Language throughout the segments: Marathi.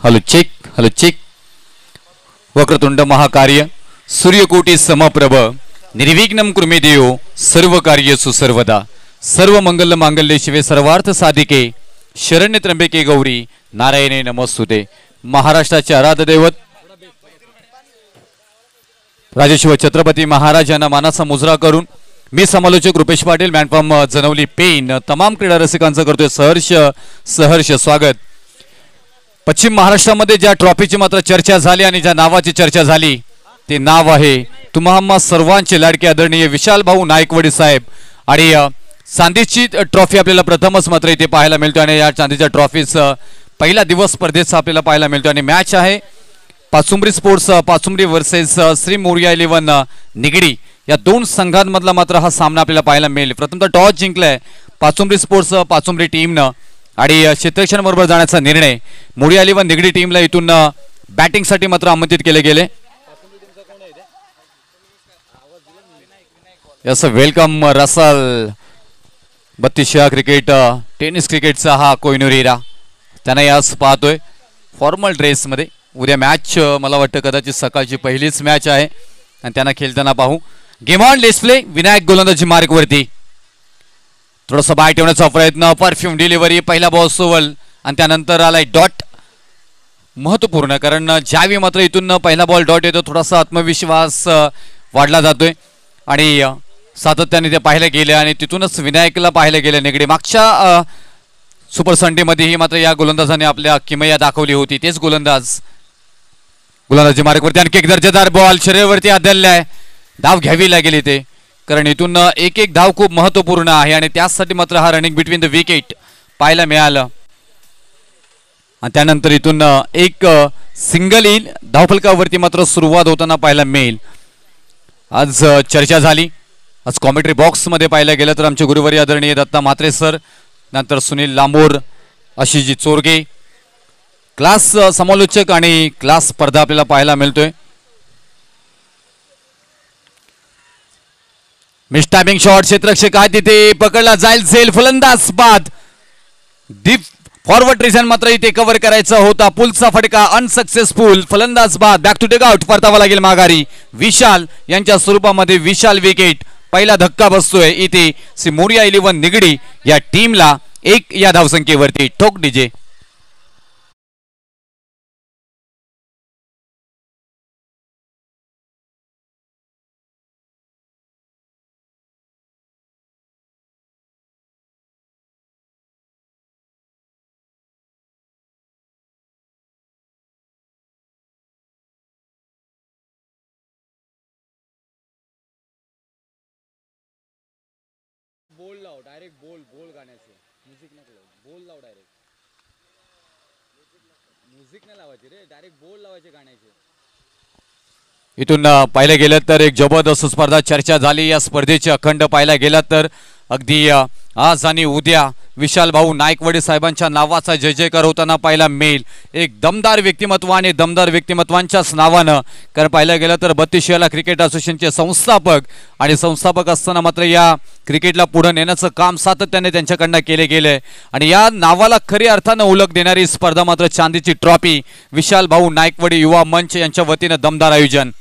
Hello check. वक्रतुंड महाकार्य सूर्यकोटी समप्रभ निर्विघ्नं कुर्मे देव सर्व कार्येषु सर्वदा. सर्व मंगल मांगल्ये शिवे सर्वार्थ साधिके शरण्य त्र्यंबके गौरी नारायणे नमस्तुते. महाराष्ट्राचे आराध्य दैवत राजेश्वर छत्रपती महाराजांना मानाचा मुजरा करून मी समालोचक रुपेश पाटील मॅनफ्रॉम जनवली पेन तमाम क्रीडा रसिकांचं करतोय सहर्ष स्वागत. पश्चिम महाराष्ट्रामध्ये ज्या ट्रॉफीची मात्र चर्चा झाली आणि ज्या नावाची चर्चा झाली ते नाव आहे तुम्हा सर्वांचे लाडके आदरणीय विशाल भाऊ नायकवडी साहेब. आणि चांदीची ट्रॉफी आपल्याला प्रथमच मात्र इथे पाहायला मिळतो आणि या चांदीच्या ट्रॉफीचा पहिला दिवस स्पर्धेचा आपल्याला पाहायला मिळतो आणि मॅच आहे पाचुंबरी स्पोर्ट्स पाचुंबरी वर्सेस श्री मोरया 11 निगडी या दोन संघांमधला मात्र हा सामना आपल्याला पाहायला मिळेल. प्रथमतः टॉस जिंकलाय पाचुंबरी स्पोर्ट्स पाचुंबरी टीमनं आणि क्षेत्ररक्षणाबरोबर जाण्याचा निर्णय मोरया 11 निगडी टीमला इथून बॅटिंगसाठी मात्र आमंत्रित केले गेले. Yes welcome Russell 32 cricket tennis क्रिकेटचा हा कोहिनूर हिरा त्यांना याच पाहतोय फॉर्मल ड्रेसमध्ये. उद्या मॅच मला वाटतं कदाचित सकाळची पहिलीच मॅच आहे आणि त्यांना खेळताना पाहू. गेम ऑन डिस्प्ले विनायक गोलंदाजी मार्कवरती थोडंसं बाय ठेवण्याचा प्रयत्न परफ्यूम डिलिव्हरी पहिला बॉल सोवल आणि त्यानंतर आलाय डॉट. महत्वपूर्ण कारण ज्यावेळी मात्र इथून पहिला बॉल डॉट येतो थोडासा आत्मविश्वास वाढला जातोय आणि सातत्याने ते पाहिलं गेले आणि तिथूनच विनायकला पाहिलं गेलं निगडी. मागच्या सुपर संडे मध्येही मात्र या गोलंदाजाने आपल्या किमया दाखवली होती. तेच गोलंदाजी मार्कवरती आणखी एक दर्जेदार बॉल शरीरावरती आदळलाय. धाव घ्यावी लागेल इथे कारण इथून एक धाव खूप महत्वपूर्ण आहे आणि त्यासाठी मात्र हा रनिंग बिटवीन द विकेट पाहायला मिळालं आणि त्यानंतर इथून एक सिंगल येईल. धावफलकावरती मात्र सुरुवात होताना पाहायला मिळेल. आज चर्चा झाली. आज कॉमेंट्री बॉक्समध्ये पाहायला गेलं तर आमचे गुरुवारी आदरणीय दत्ता म्हात्रे सर नंतर सुनील लांबोर आशिषजी चोरगे क्लास समालोचक आणि क्लास स्पर्धा आपल्याला पाहायला मिळतोय. मिस टायमिंग शॉट क्षेत्ररक्षक आहे तिथे पकडला जाईल फलंदाज बाद डीप फॉरवर्ड रिजन मात्र इथे कव्हर करायचा होता. पुलचा फटका अनसक्सेसफुल फलंदाज बाद बॅक टू टेक आउट परतावा लागेल माघारी. विशाल यांच्या स्वरूपामध्ये विशाल विकेट पहिला धक्का बसतोय इथे श्री मोरया 11 निगडी या टीमला 1 या धावसंख्येवरती. ठोक डीजे. बोल लाव डायरेक्ट बोल गाण्याचे म्युझिक नको लावू. बोल लाव डायरेक्ट म्युझिक नाही लावायचे रे डायरेक्ट बोल लावायचे गाण्याचे. इथून पाहिलं गेलं तर एक जबरदस्त स्पर्धा चर्चा झाली. या स्पर्धेचे अखंड पाहायला गेला तर अगदी आज आणि उद्या विशाल भाऊ नायकवडी साहेबांच्या नावाचा जय जयकार होताना पाहायला मिळेल. एक दमदार व्यक्तिमत्व आणि दमदार व्यक्तिमत्वांच्याच नावानं कारण पाहायला गेलं तर 32 क्रिकेट असोसिएशनचे संस्थापक असताना मात्र या क्रिकेटला पुढे नेण्याचं काम सातत्याने त्यांच्याकडनं केले गेले आणि या नावाला खरी अर्थानं ओळख देणारी स्पर्धा मात्र चांदीची ट्रॉफी विशाल भाऊ नायकवडी युवा मंच यांच्या वतीनं दमदार आयोजन.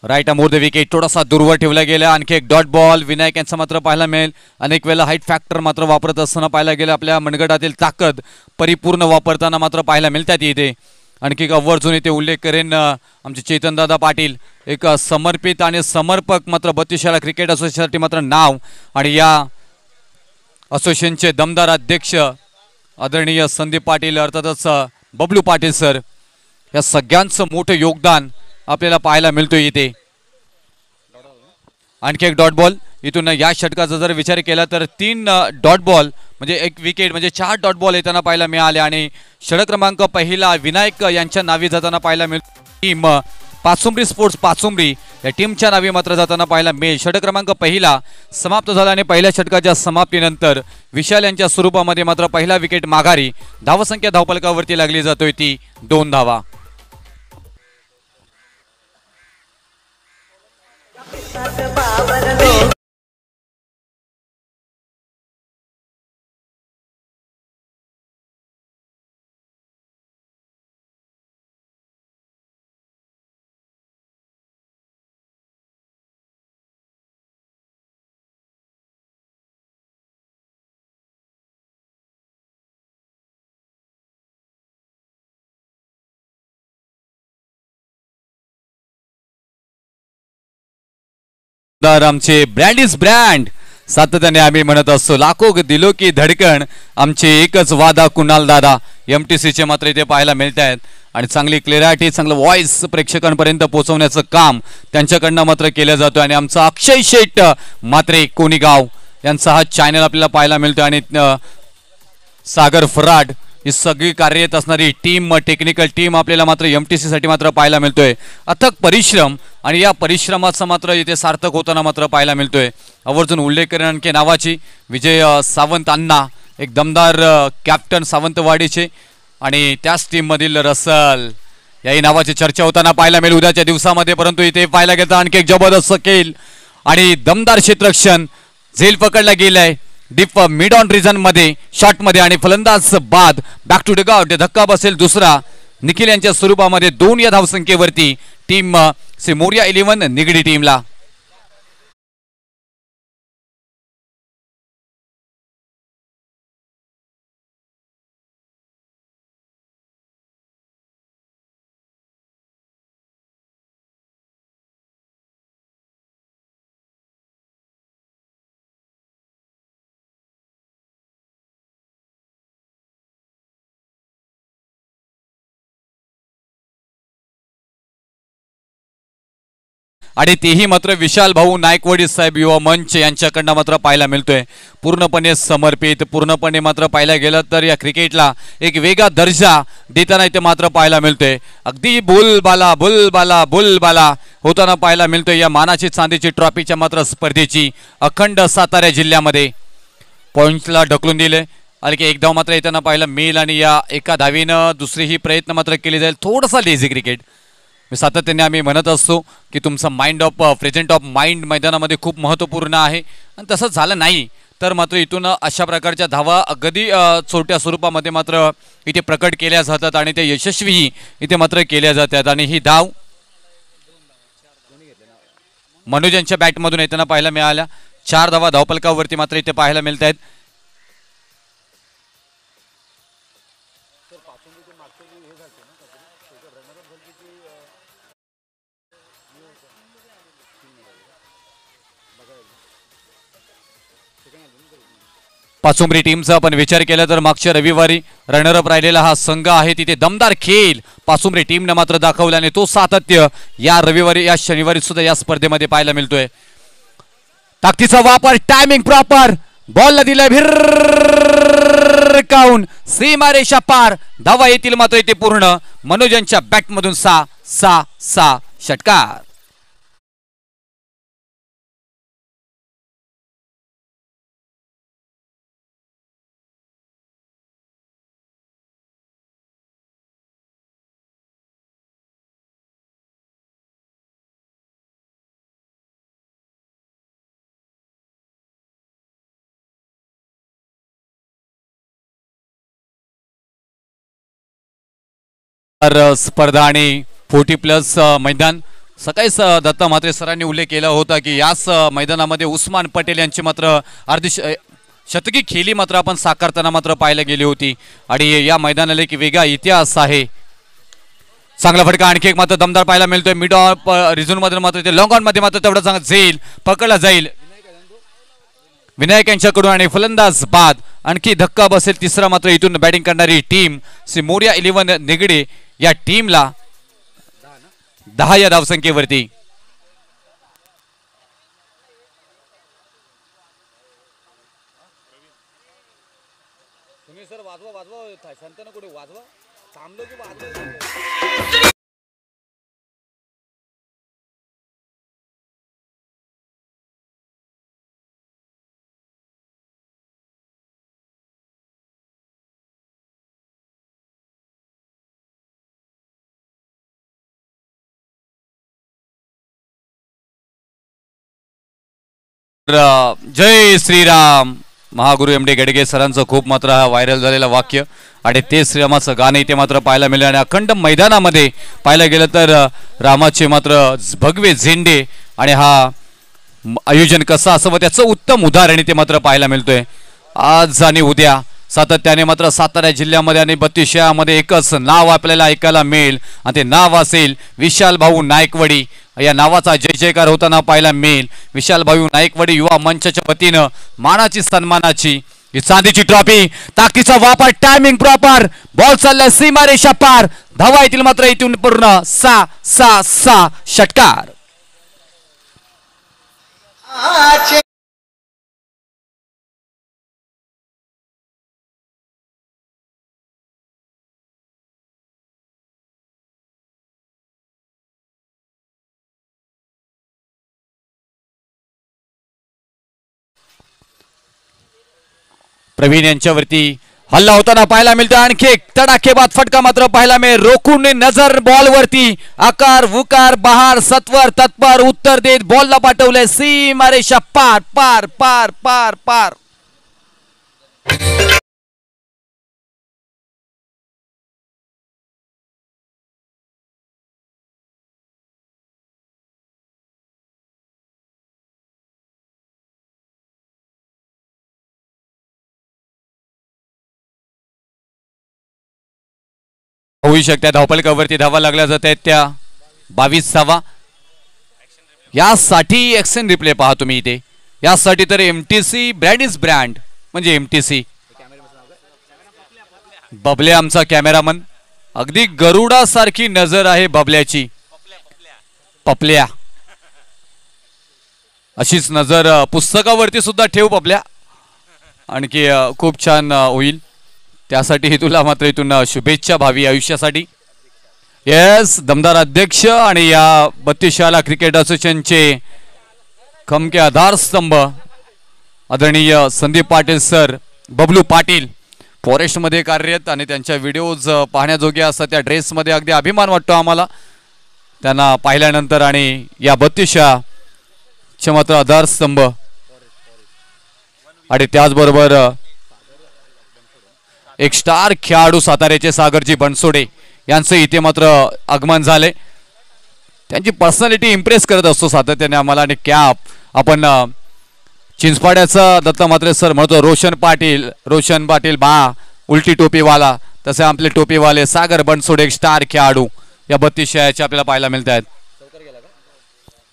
राईट अमोर द विकेट थोडासा दूरवर ठेवला गेला. आणखी एक डॉट बॉल विनायक यांचा मात्र पाहायला मिळेल. अनेक वेळेला हाईट फॅक्टर मात्र वापरत असताना पाहायला गेलं आपल्या मनगटातील ताकद परिपूर्ण वापरताना मात्र पाहायला मिळतात इथे. आणखी एक आवर्जून इथे उल्लेख करेन आमचे चेतनदादा पाटील एक समर्पित आणि समर्पक मात्र 32 क्रिकेट असोसिएशनसाठी मात्र नाव आणि या असोसिएशनचे दमदार अध्यक्ष आदरणीय संदीप पाटील अर्थातच बबलू पाटील सर या सगळ्यांचं मोठं योगदान आपल्याला पाहायला मिळतो इथे. आणखी एक डॉट बॉल इथून या षटकाचा जर विचार केला तर 3 डॉट बॉल म्हणजे एक विकेट म्हणजे 4 डॉट बॉल येताना पाहायला मिळाले आणि षटक क्रमांक पहिला विनायक यांच्या नावी जाताना पाहायला मिळतो. टीम पाचुंबरी स्पोर्ट्स पाचुंबरी या टीमच्या नावी मात्र जाताना पाहायला मिळेल. षटक क्रमांक पहिला समाप्त झाला आणि पहिल्या षटकाच्या समाप्तीनंतर विशाल यांच्या स्वरूपामध्ये मात्र पहिला विकेट माघारी. धावसंख्या धावफलकावरती लागली जातोय ती 2 धावा. तर आमचे ब्रँड इज ब्रँड सातत्याने आम्ही म्हणत असतो, लाखो दिलो की धडकण, आमचे एकच वादा कुणाल दादा MTCचे मात्र इथे पाहायला मिळत आहेत आणि चांगली क्लिअरिटी चांगलं व्हॉइस प्रेक्षकांपर्यंत पोहोचवण्याचं काम त्यांच्याकडनं मात्र केलं जातं. आणि आमचा अक्षय शेट मात्रे कोणीगाव यांचा हा चॅनल आपल्याला पाहायला मिळतो आणि सागर फराड ही सगळी कार्यरत असणारी टीम टेक्निकल टीम आपल्याला मात्र MTC साठी मात्र पाहायला मिळतोय. अथक परिश्रम आणि या परिश्रमाचा मात्र इथे सार्थक होताना मात्र पाहायला मिळतोय. आवर्जून उल्लेख करेन आणखी नावाची विजय सावंत अण्णा, एक दमदार कॅप्टन सावंतवाडीचे आणि त्याच टीम मधील रसल याही नावाची चर्चा होताना पाहायला मिळेल उद्याच्या दिवसामध्ये. परंतु इथे पाहायला गेलं आणखी एक जबरदस्त खेळ आणि दमदार क्षेत्ररक्षण, झेल पकडला गेलाय डीप मिड ऑन रिजन मध्ये शॉट मध्ये आणि फलंदाज बाद बॅक टू डगआउट, धक्का बसेल दुसरा. निखिल यांच्या स्वरूपामध्ये 2 या धावसंख्येवरती टीम मोरिया 11 निगडी टीमला. आणि तेही मात्र विशाल भाऊ नायकवडी साहेब युवा मंच यांच्याकडनं मात्र पाहायला मिळतोय. पूर्णपणे समर्पित, पूर्णपणे मात्र पाहायला गेलं तर या क्रिकेटला एक वेगळा दर्जा देताना इथे मात्र पाहायला मिळतोय. अगदी बुलबाला बुलबाला बुलबाला होताना पाहायला मिळतोय या मानाची चांदीची ट्रॉफीच्या मात्र स्पर्धेची. अखंड सातारा जिल्ह्यामध्ये पॉइंटला ढकलून दिले आणि एक धाव मात्र येताना पाहायला मिळेल आणि या एका धावीनं दुसरीही प्रयत्न मात्र केले जाईल. थोडासा लेझी क्रिकेट सातत्याने आम्ही म्हणत असतो की तुमचं mind of present of mind मैदानामध्ये खूप महत्त्वपूर्ण आहे आणि तसंच झालं नाही तर मात्र इथून अशा प्रकारच्या धावा अगदी छोट्या स्वरूपामध्ये मात्र इथे प्रकट केल्या जातात आणि ते यशस्वीही इथे मात्र केल्या जातात. आणि ही धाव मनोज यांच्या बॅटमधून येताना पाहायला मिळाल्या. 4 धावा धावपलकावरती मात्र इथे पाहायला मिळत आहेत. पाचुंबरी टीमचा आपण विचार केला तर मागच्या रविवारी रनरअप राहिलेला हा संघ आहे. तिथे दमदार खेळ पाचुंबरी टीमने मात्र दाखवल्याने तो सातत्य या रविवारी या शनिवारी सुद्धा या स्पर्धेमध्ये पाहायला मिळतोय. ताकदीचा वापर, टायमिंग प्रॉपर, बॉलला दिलाय भिरकावून सीमारेषा पार, धावा येतील मात्र इथे पूर्ण. मनोज यांच्या बॅटमधून 6 षटकार. स्पर्धा आणि 40+ मैदान सकाळीच दत्ता म्हात्रे सरांनी उल्लेख केला होता की याच मैदानामध्ये उस्मान पटेल यांची मात्र अर्धी शतकी खेळी मात्र आपण साकारताना मात्र पाहायला गेली होती आणि या मैदानाला एक वेगळा इतिहास आहे. चांगला फटका आणखी एक मात्र दमदार पाहायला मिळतोय. मिड ऑफ रिझन मध्ये मात्र ते लॉंग ऑन मध्ये मात्र तेवढा चांगला झेल पकडला जाईल विनायक यांच्याकडून आणि फलंदाज बाद. आणखी धक्का बसेल तिसरा मात्र इथून बॅटिंग करणारी टीम मोरिया 11 निगडे या टीमला 10 या धावसंख्येवरती. तुम्ही सर वाजवा संतन कुठे वाजवा थांबलो की वाजवा. जय श्रीराम. महागुरु MD गडगे सरांचं खूप मात्र हा व्हायरल झालेला वाक्य आणि ते श्रीरामाचं गाणं इथे मात्र पाहायला मिळालं आणि अखंड मैदानामध्ये पाहायला गेलं तर रामाचे मात्र भगवे झेंडे आणि हा आयोजन कसं असावं त्याचं उत्तम उदाहरण इथे मात्र पाहायला मिळतोय. आज आणि उद्या सातत्याने मात्र सातारा जिल्ह्यामध्ये आणि 32 शहरामध्ये एकच नाव आपल्याला ऐकायला मिळेल आणि ते नाव असेल विशाल भाऊ नायकवडी. या नावाचा जय जयकार होताना पाहायला मिळेल. विशाल भाऊ नायकवडी युवा मंचाच्या वतीनं मानाची सन्मानाची ही चांदीची ट्रॉफी. ताकीचा वापर, टायमिंग प्रॉपर, बॉल चाललाय सीमारेषा पार, धावा येतील मात्र इथून पूर्ण 6-6-6 षटकार. प्रवीण यांच्यावरती हल्ला होताना पाहायला मिळतो. आणखी एक तडाखेबाज फटका मात्र पाहायला मिळेल. रोखून नजर बॉल वरती, आकार वुकार बहार सत्वर तत्पर उत्तर देत बॉलला पाठवले सीमारेषा पार पार पार पार पार. होऊ शकते धावपलकावरती धावा लागल्या जात आहेत त्या 22 धावा. यासाठी ऍक्शन रिप्ले पहा तुम्ही इथे. यासाठी तर MTC ब्रँड इज ब्रँड म्हणजे MTC. बबल्या आमचा कॅमेरामन, अगदी गरुडासारखी नजर आहे बबल्याची. पपल्या अशीच नजर पुस्तकावरती सुद्धा ठेव पपल्या, आणखी खूप छान होईल. त्यासाठी तुला मात्र इथून शुभेच्छा भावी आयुष्यासाठी. येस, दमदार अध्यक्ष आणि या 32 शाला क्रिकेट असोसिएशनचे खमके आधारस्तंभ आदरणीय संदीप पाटील सर, बबलू पाटील फॉरेस्टमध्ये कार्यरत आणि त्यांच्या व्हिडिओज पाहण्याजोग्या असतात. त्या ड्रेसमध्ये अगदी अभिमान वाटतो आम्हाला त्यांना पाहिल्यानंतर. आणि या 32 चे मात्र आधारस्तंभ आणि त्याचबरोबर एक स्टार खेळाडू साताऱ्याचे सागरजी बनसोडे यांचं इथे मात्र आगमन झाले. त्यांची पर्सनॅलिटी इम्प्रेस करत असतो सातत्याने आम्हाला. आणि कॅप आपण चिंचपाड्याचा दत्ता मात्रे सर म्हणतो रोशन पाटील बा उलटी टोपीवाला, तसे आपले टोपीवाले सागर बनसोडे एक स्टार खेळाडू या 32 आपल्याला पाहायला मिळत आहेत.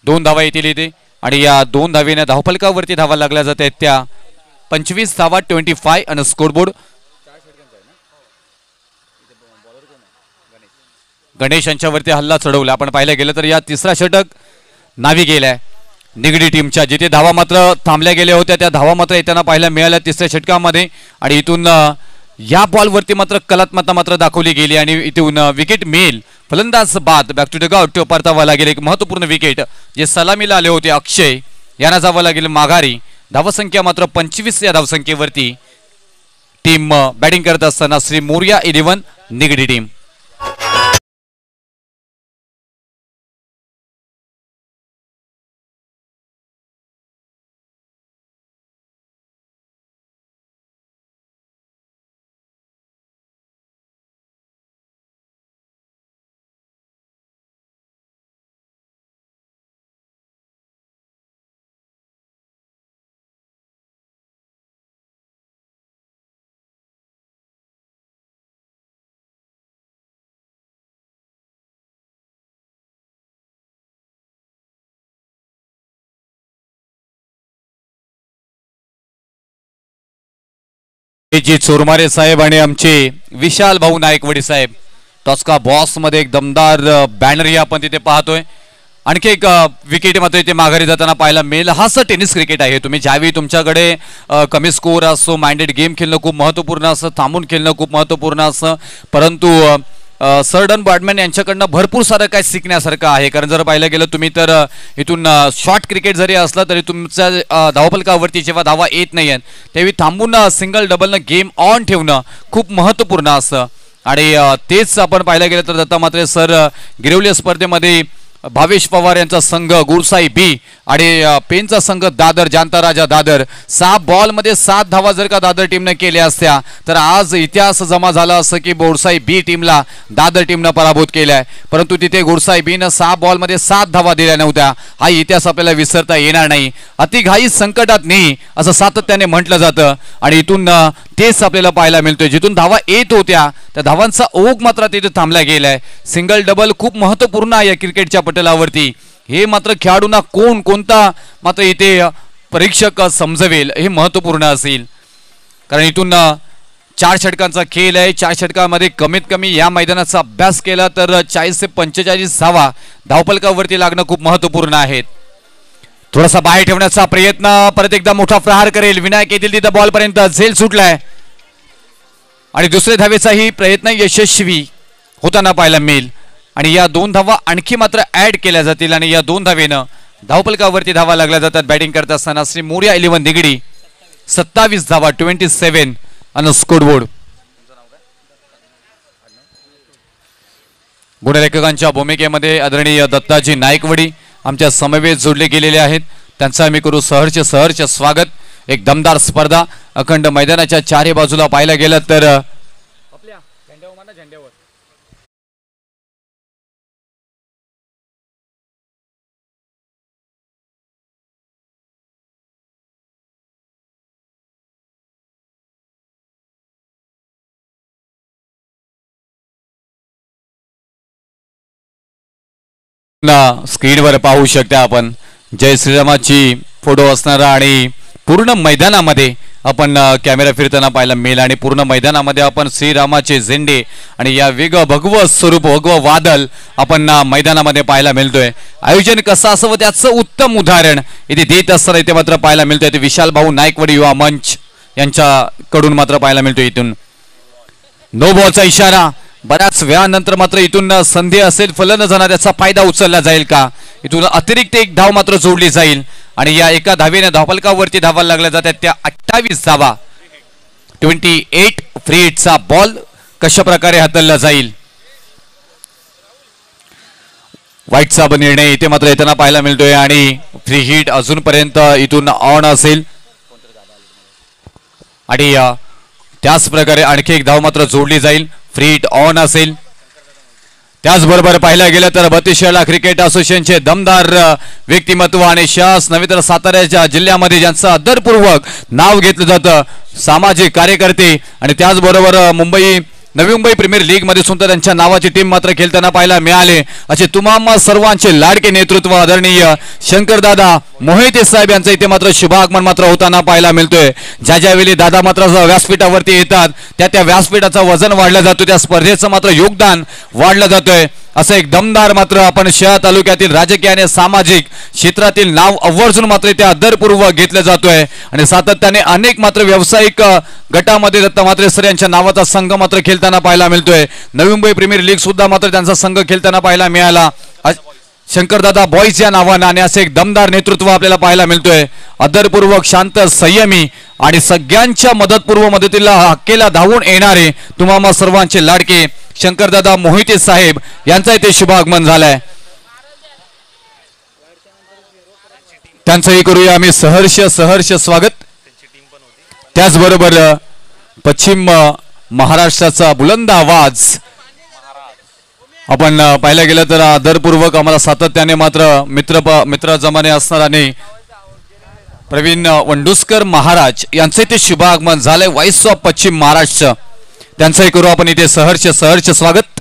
2 धावा येतील इथे आणि या 2 धावेने धावफलकावरती धावा लागल्या जात आहेत त्या 25 धावा 25 आणि स्कोरबोर्ड. गणेश यांच्यावरती हल्ला चढवला. आपण पाहिलं गेलं तर या 3रा षटक नावी गेलाय निगडी टीमच्या. जिथे धावा मात्र थांबल्या गेल्या होत्या त्या धावा मात्र येताना पाहायला मिळाल्या 3ऱ्या षटकामध्ये. आणि इथून या बॉलवरती मात्र कलात्मकता मात्र दाखवली गेली आणि इथून विकेट मिळेल. फलंदाज बाद बॅक टू द गाउट परतावा लागेल. एक महत्वपूर्ण विकेट जे सलामीला आले होते अक्षय यांना जावं लागेल माघारी. धावसंख्या मात्र 25 या धावसंख्येवरती टीम बॅटिंग करत असताना श्री मोर्या 11 निगडी टीम. जी चोरमारे साहेब आणि आमचे विशाल भाऊ नायकवडी साहेब टॉस्का बॉस मध्ये एक दमदार बॅनर आपण तिथे पाहतोय. आणखी एक विकेट मात्र इथे माघारी जाताना पाहायला मिळेल. हा असं टेनिस क्रिकेट आहे. तुम्ही ज्यावेळी तुमच्याकडे कमी स्कोर असो, माइंडेड गेम खेळणं खूप महत्त्वपूर्ण असं, थांबून खेळणं खूप महत्त्वपूर्ण असं, परंतु सरडन बॅटमॅन यांच्याकडनं भरपूर सारं काय शिकण्यासारखं आहे. कारण जर पाहिलं गेलं तुम्ही तर इथून शॉर्ट क्रिकेट जरी असला तरी तुमच्या धावफलकावरती जेव्हा धावा येत नाही आहेत त्यावेळी थांबून सिंगल डबलनं गेम ऑन ठेवणं खूप महत्त्वपूर्ण असतं. आणि तेच आपण पाहिलं गेलं तर दत्ता मात्रे सर गिरवली स्पर्धेमध्ये भावेश पवार यांचा संघ गुरसाई बी आणि पेनचा संघ दादर जानता राजा दादर 6 बॉलमध्ये 7 धावा जर का दादर टीमने केल्या असत्या तर आज इतिहास जमा झाला असं की गुरसाई बी टीमला दादर टीमनं पराभूत केलाय. परंतु तिथे गुरसाई बीनं 6 बॉलमध्ये 7 धावा दिल्या नव्हत्या. हा इतिहास आपल्याला विसरता येणार नाही. अतिघाई संकटात नाही असं सातत्याने म्हटलं जातं आणि इथून इथेच आपल्याला पाहायला मिळतोय. जिथून धावा येत होत्या त्या धावांचा ओघ मात्र तिथे थांबला गेलाय. सिंगल डबल खूप महत्वपूर्ण आहे या क्रिकेटच्या पटलावरती. हे मात्र खेळाडूंना कोणता मात्र इथे परीक्षक समजवेल हे महत्वपूर्ण असेल. कारण इथून 4 षटकांचा खेळ आहे. 4 षटकांमध्ये कमीत कमी या मैदानाचा अभ्यास केला तर 40 ते 45 धावा धावफलकावरती लागणं खूप महत्वपूर्ण आहेत. थोडासा बाहेर ठेवण्याचा प्रयत्न, परत एकदा मोठा प्रहार करेल विनायक. येतील तिथं बॉल पर्यंत झेल सुटलाय आणि दुसऱ्या धावेचाही प्रयत्न यशस्वी होताना पाहायला मिळेल. आणि या 2 धावा आणखी मात्र ऍड केल्या जातील आणि या 2 धावेनं धावफलकावरती धावा लागल्या जातात. बॅटिंग करत असताना श्री मोर्या 11 निगडी 27 धावा 27 आणि स्कोरबोर्ड. गुणलेखकांच्या भूमिकेमध्ये आदरणीय दत्ताजी नायकवडी आमच्या समवेत जोडले गेलेले आहेत. त्यांचा आम्ही करू सहर्ष स्वागत. एक दमदार स्पर्धा अखंड मैदानाच्या चारही बाजूला पाहायला गेलं तर आपल्या झेंड्यावर माना, झेंड्यावर स्क्रीनवर पाहू शकता आपण जय श्रीरामाची फोटो असणारा आणि पूर्ण मैदानामध्ये आपण कॅमेरा फिरताना पाहायला मिळेल. आणि पूर्ण मैदानामध्ये आपण श्रीरामाचे झेंडे आणि या भगवं स्वरूप भगवं वादळ आपण मैदानामध्ये पाहायला मिळतोय. आयोजन कसं असावं त्याचं उत्तम उदाहरण इथे देत असताना इथे मात्र पाहायला मिळतोय. ते विशाल भाऊ नायकवडी युवा मंच यांच्याकडून मात्र पाहायला मिळतोय. इथून नो बॉलचा इशारा. बऱ्याच वेळानंतर मात्र इथून संधी असेल फलंदाजांना त्याचा फायदा उचलला जाईल का. इथून अतिरिक्त एक धाव मात्र जोडली जाईल आणि या एका धावेने धावफलकावरती धावा लागल्या जातात त्या 28 धावा. 28 फ्री हिटचा बॉल कशा प्रकारे हाताळला जाईल. वाईटचा निर्णय इथे मात्र येताना पाहायला मिळतोय आणि फ्री हिट अजूनपर्यंत इथून ऑन असेल आणि त्याच प्रकारे आणखी एक धाव मात्र जोडली जाईल. फ्री हिट ऑन असेल. त्याचबरोबर पाहायला गेलं तर बत्तीसशाला क्रिकेट असोसिएशनचे दमदार व्यक्तिमत्व आणि शास नव्हे तर साताऱ्याच्या जिल्ह्यामध्ये ज्यांचं आदरपूर्वक नाव घेतलं जातं सामाजिक कार्यकर्ते आणि त्याचबरोबर नवी मुंबई प्रीमियर लीग मध्ये सुद्धा त्यांच्या नावाची टीम मात्र खेळताना पाहायला मिळाले. असे तुमाम सर्वांचे लाडके नेतृत्व आदरणीय शंकरदादा मोहिते साहेब यांचं इथे मात्र शुभागमन मात्र होताना पाहायला मिळतोय. ज्यावेळी दादा मात्र व्यासपीठावरती येतात त्या व्यासपीठाचं वजन वाढलं जातं, त्या स्पर्धेचं मात्र योगदान वाढलं जातंय. असं एक दमदार मात्र आपण शहर तालुक्यातील राजकीय आणि सामाजिक क्षेत्रातील नाव आवर्जून मात्र इथे आदरपूर्वक घेतलं जातोय आणि सातत्याने अनेक मात्र व्यावसायिक गटामध्ये दत्ता मात्रे सर यांच्या नावाचा संघ मात्र खेळताना पाहायला मिळतोय. नवी मुंबई प्रीमियर लीग सुद्धा मात्र त्यांचा संघ खेळताना पाहायला मिळाला शंकरदादा बॉईज या नावानं आणि असे एक दमदार नेतृत्व आपल्याला पाहायला मिळतोय. आदरपूर्वक शांत संयमी आणि सगळ्यांच्या मदतीला हक्केला धावून येणारे तुम्हा सर्वांचे लाडके शंकरदादा मोहिते साहेब यांचा इथे शुभागमन झालाय. त्यांचंही करूया आम्ही सहर्ष स्वागत. त्याचबरोबर पश्चिम महाराष्ट्राचा बुलंद आवाज आपण पाहायला गेलं तर आदरपूर्वक आम्हाला सातत्याने मात्र मित्र जमाने असणार आणि प्रवीण वंडुस्कर महाराज यांचे ते शुभागमन झालंय व्हाईस ऑफ पश्चिम महाराष्ट्र. त्यांचंही करू आपण इथे सहर्ष स्वागत.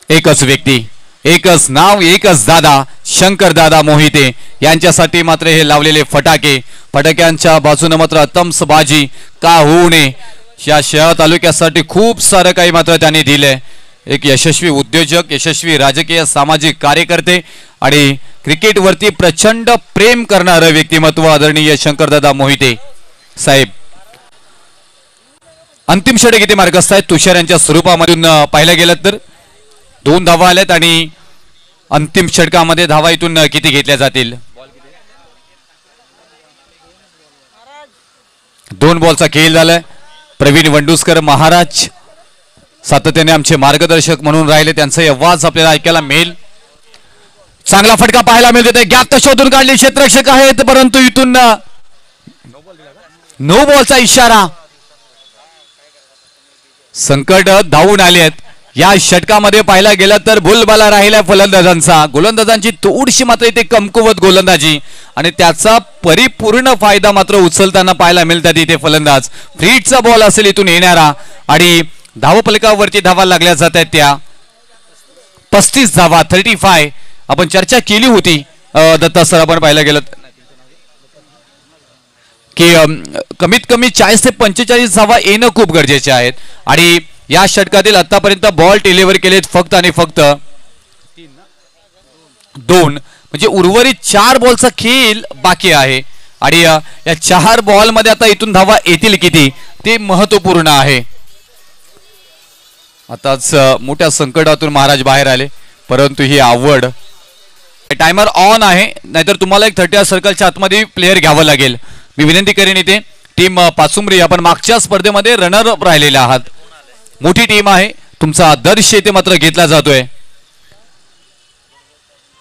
एकच व्यक्ती एकच नाव एकच दादा शंकरदादा मोहिते यांच्यासाठी मात्र हे लावलेले फटाक्यांच्या बाजूने मात्र अतमसबाजी का होऊ नये या शहर तालुक्यासाठी खूप सारं काही मात्र त्यांनी दिलंय. एक यशस्वी उद्योजक, यशस्वी राजकीय सामाजिक कार्यकर्ते आणि क्रिकेटवरती प्रचंड प्रेम करणारं व्यक्तिमत्व आदरणीय शंकरदादा मोहिते साहेब. अंतिम षटक इथे मार्गस्थ आहेत. तुषार यांच्या स्वरूपामधून पाहायला गेलं तर 2 धावा आल्यात आणि अंतिम षटकामध्ये धावा इथून किती घेतल्या जातील. 2 बॉलचा खेळ झालाय. प्रवीण वंडुस्कर महाराज सातत्याने आमचे मार्गदर्शक म्हणून राहिले, त्यांचाही आवाज आपल्याला ऐकायला मिळेल. चांगला फटका पाहायला मिळतो. गॅप तर शोधून काढले क्षेत्ररक्षक आहेत परंतु इथून नो बॉलचा इशारा. संकट धावून आले आहेत या षटकामध्ये पाहायला गेलं तर बोलबाला राहिला फलंदाजांचा. गोलंदाजांची थोडीशी मात्र इथे कमकुवत गोलंदाजी आणि त्याचा परिपूर्ण फायदा मात्र उचलताना पाहायला मिळतात इथे फलंदाज. फ्रीटचा बॉल असेल इथून येणारा आणि धावफलकावरती धावा लागल्या जात आहेत त्या 35 धावा 35. आपण चर्चा केली होती दत्ता सर, आपण पाहायला गेलं की कमीत कमी 40 ते 45 धावा येणं खूप गरजेचे आहेत आणि या षटकातील आतापर्यंत बॉल डिलिव्हर केलेत फक्त आणि फक्त 2. म्हणजे उर्वरित 4 बॉलचा खेळ बाकी आहे आणि या 4 बॉल मध्ये आता इथून धावा येतील किती ते महत्वपूर्ण आहे. आताच मोठ्या संकटातून महाराज बाहेर आले, परंतु ही आवड. टायमर ऑन आहे, नाहीतर तुम्हाला एक 30 सर्कलच्या आतमध्ये प्लेयर घ्यावं लागेल. मी विनंती करेन इथे टीम पाचुंबरी, आपण मागच्या स्पर्धेमध्ये रनर अप राहिलेले आहात. मोठी टीम आहे, तुमचा आदर्श इथे मात्र घेतला जातोय.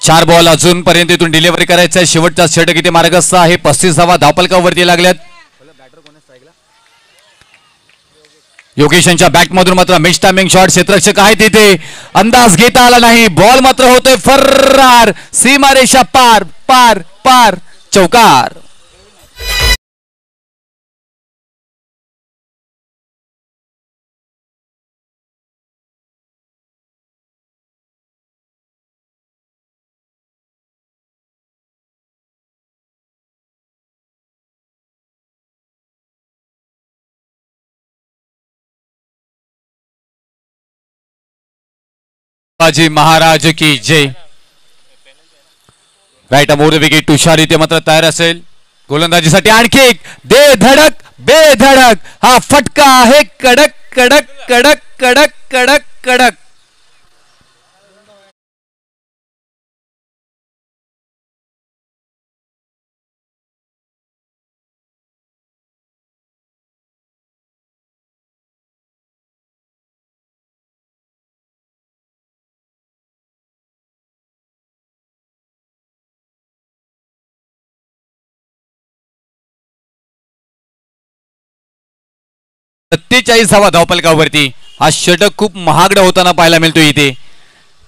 4 बॉल अजूनपर्यंत इथून डिलिव्हरी करायचा आहे. शेवटचा षटक इथे मार्गस्थ आहे. 35 धावा धावफलकावरती लागल्यात. योगेशांच्या बॅटमधून मात्र मिस टायमिंग शॉट. क्षेत्ररक्षक आहे तिथे, अंदाज घेता आला नाही. बॉल मात्र होतोय फरार, सीमारेषा पार पार पार, चौकार. बाजी महाराज की जय. राईट मोर विकेट तुषार इथे मात्र तयार असेल गोलंदाजीसाठी. आणखी एक दे धडक बेधडक, हा फटका आहे कडक कडक कडक कडक कडक कडक. सत्तेचाळीस धावा धावफलकावरती. हा षटक खूप महागडा होताना पाहायला मिळतो इथे.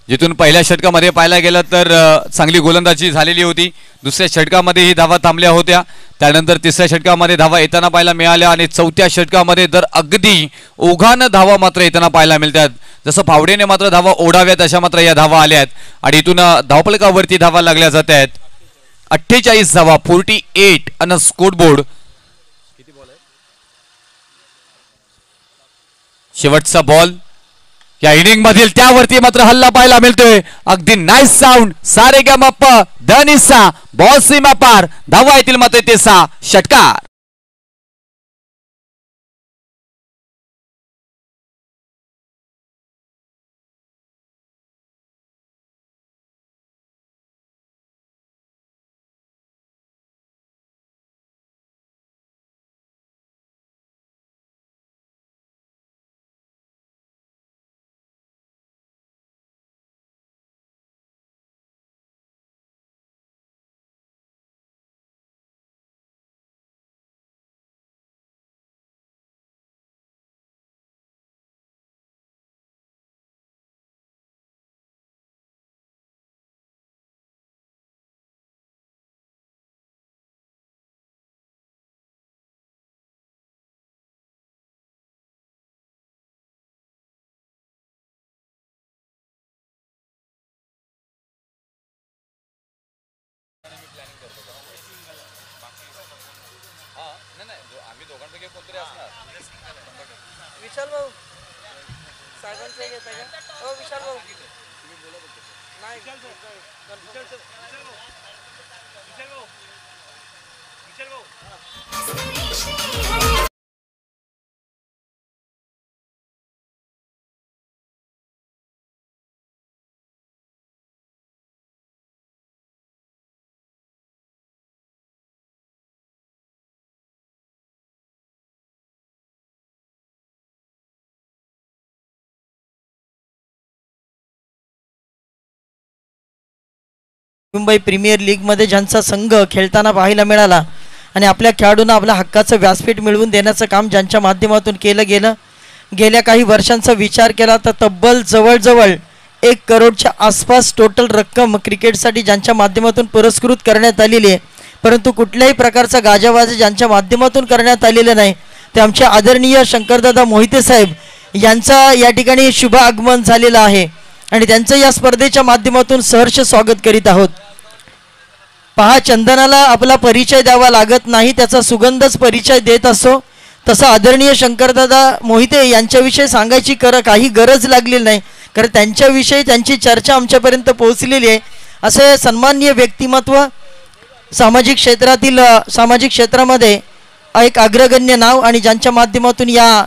जिथून पहिल्या षटकामध्ये पाहायला गेलं तर चांगली गोलंदाजी झालेली होती. दुसऱ्या षटकामध्ये ही धावा थांबल्या होत्या. त्यानंतर तिसऱ्या षटकामध्ये धावा येताना पाहायला मिळाल्या आणि चौथ्या षटकामध्ये तर अगदी ओघानं धावा मात्र येताना पाहायला मिळतात. जसं फावडेने मात्र धावा ओढाव्यात अशा मात्र या धावा आल्यात आणि इथून धावफलकावरती धावा लागल्या जात आहेत. 48 धावा 48 अन स्कोरबोर्ड. शेवटचा बॉल या इनिंग मधील, त्यावरती मात्र हल्ला पाहायला मिळतोय. अगदी नाईस साऊंड. सारे ग मप्प धनिसा, बॉल सीमा पार, धावा येतील मात्र ते 6, षटकार. विशाल भाऊ साहेबांचं घेता का? हो विशाल भाऊ नाही मुंबई प्रीमियर लीगमध्ये ज्यांचा संघ खेळताना पाहायला मिळाला आणि आपल्या खेळाडूंना आपल्या हक्काचं व्यासपीठ मिळवून देण्याचं काम ज्यांच्या माध्यमातून केलं गेलं गेल्या काही वर्षांचा विचार केला तर तब्बल जवळजवळ 1 करोडच्या आसपास टोटल रक्कम क्रिकेटसाठी ज्यांच्या माध्यमातून पुरस्कृत करण्यात आलेली आहे, परंतु कुठल्याही प्रकारचा गाजावाजा ज्यांच्या माध्यमातून करण्यात आलेला नाही ते आमचे आदरणीय शंकरदादा मोहिते साहेब यांचा या ठिकाणी शुभ आगमन झालेलं आहे आणि त्यांचं या स्पर्धेच्या माध्यमातून सहर्ष स्वागत करीत आहोत. पहा, चंदनाला आपला परिचय द्यावा लागत नाही, त्याचा सुगंधच परिचय देत असतो. तसं आदरणीय शंकरदादा मोहिते यांच्याविषयी सांगायची काही गरज लागलेली नाही, कारण त्यांच्याविषयी त्यांची चर्चा आमच्यापर्यंत पोहोचलेली आहे. असे सन्माननीय व्यक्तिमत्व सामाजिक क्षेत्रामध्ये एक अग्रगण्य नाव आणि ज्यांच्या माध्यमातून या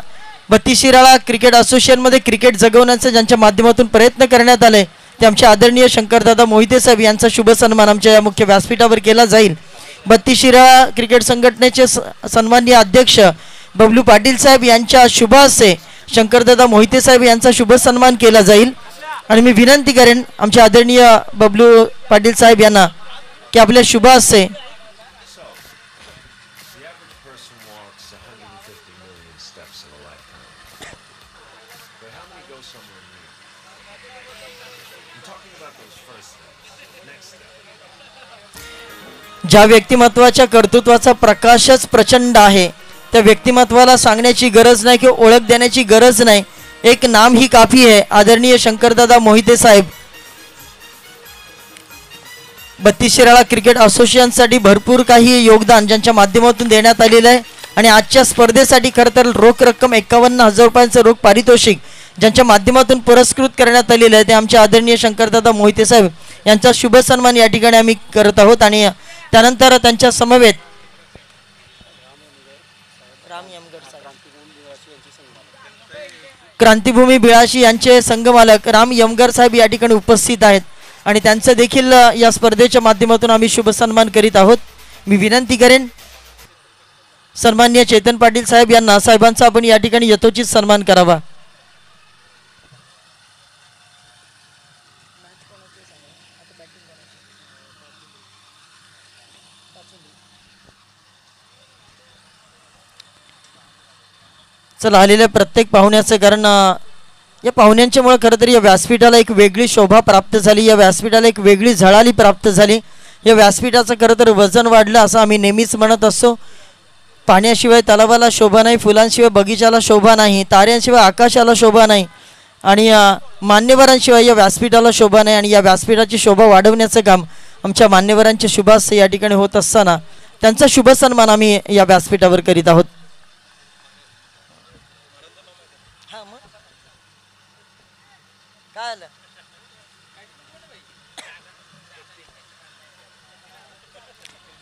बत्तीशिराळा क्रिकेट असोसिएशनमध्ये क्रिकेट जगवण्याचा ज्यांच्या माध्यमातून प्रयत्न करण्यात आले ते आमचे आदरणीय शंकरदादा मोहिते साहेब यांचा शुभ सन्मान आमच्या या मुख्य व्यासपीठावर केला जाईल. बत्तीशिराळा क्रिकेट संघटनेचे सन्माननीय अध्यक्ष बबलू पाटील साहेब यांच्या शुभ हस्ते शंकरदादा मोहिते साहेब यांचा शुभ सन्मान केला जाईल. आणि मी विनंती करेन आमचे आदरणीय बबलू पाटील साहेब यांना की आपल्या शुभ हस्ते ज्या व्यक्तिमत्वाच्या कर्तृत्वाचा प्रकाशच प्रचंड आहे त्या व्यक्तिमत्वाला सांगण्याची गरज नाही किंवा ओळख देण्याची गरज नाही, एक नाम ही काफी आहे. आदरणीय शंकरदादा मोहिते साहेब बत्तीशिराळा क्रिकेट असोसिएशनसाठी भरपूर काही योगदान ज्यांच्या माध्यमातून देण्यात आलेलं आहे आणि आजच्या स्पर्धेसाठी खरं तर रोख रक्कम 51,000 रुपयांचं रोख पारितोषिक ज्यांच्या माध्यमातून पुरस्कृत करण्यात आलेलं आहे ते आमचे आदरणीय शंकरदादा मोहिते साहेब यांचा शुभ सन्मान या ठिकाणी आम्ही करत आहोत. आणि त्यानंतर त्यांच्या समवेत क्रांतिभूमी बिळाशी यांचे संघमालक राम यमगर साहेब या ठिकाणी उपस्थित आहेत आणि त्यांचं देखील या स्पर्धेच्या माध्यमातून आम्ही शुभ सन्मान करीत आहोत. मी विनंती करेन सन्माननीय चेतन पाटील साहेब यांना साहेबांचा आपण या ठिकाणी यथोचित सन्मान करावा. चला आलेल्या प्रत्येक पाहुण्याचं, कारण या पाहुण्यांच्यामुळे खरं तर या व्यासपीठाला एक वेगळी शोभा प्राप्त झाली, या व्यासपीठाला एक वेगळी झळाली प्राप्त झाली. या व्यासपीठाचं खरं तर वजन वाढलं असं आम्ही नेहमीच म्हणत असतो. पाण्याशिवाय तलावाला शोभा नाही, फुलांशिवाय बगीचाला शोभा नाही, ताऱ्यांशिवाय आकाशाला शोभा नाही आणि मान्यवरांशिवाय या व्यासपीठाला शोभा नाही. आणि या व्यासपीठाची शोभा वाढवण्याचं काम आमच्या मान्यवरांचे शुभास या ठिकाणी होत असताना त्यांचा शुभ सन्मान आम्ही या व्यासपीठावर करीत आहोत.